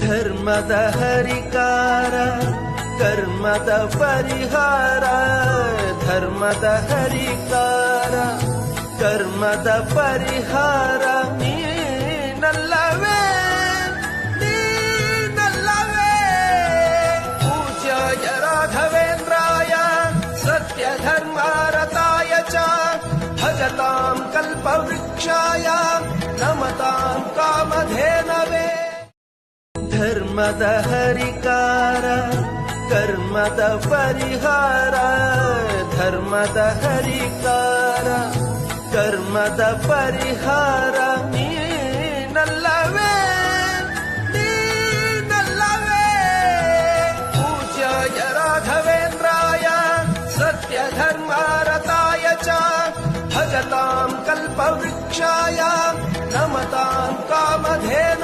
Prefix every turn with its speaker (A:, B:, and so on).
A: ಧರ್ಮದ ಹರಿಕಾರ ಕರ್ಮದ ಪರಿಹಾರ ಧರ್ಮದ ಹರಿಕಾರ ಕರ್ಮದ ಪರಿಹಾರ ನೀನಲ್ಲವೇ ನೀನಲ್ಲವೇ ಪೂಜ್ಯಾಯ ರಾಘವೇಂದ್ರಾಯ ಸತ್ಯ ಧರ್ಮಾರತಾಯ ಚ ಭಜತಾಂ ಕಲ್ಪವೃಕ್ಷಾಯ ನಮತಾಂ ಕಾಮಧೇನವೇ ಧರ್ಮದ ಹರಿಕಾರ ಕರ್ಮದ ಪರಿಹಾರ ಧರ್ಮದ ಹರಿಕಾರ ಕರ್ಮದ ಪರಿಹಾರ ನೀನಲ್ಲವೇ ನೀನಲ್ಲವೇ ಪೂಜ್ಯಾಯ ರಾಘವೇಂದ್ರಾಯ ಸತ್ಯ ಧರ್ಮಾರತಾಯ ಚ ಭಜತಾಂ ಕಲ್ಪವೃಕ್ಷಾಯ ನಮತಾಂ ಕಾಮಧೇನವೇ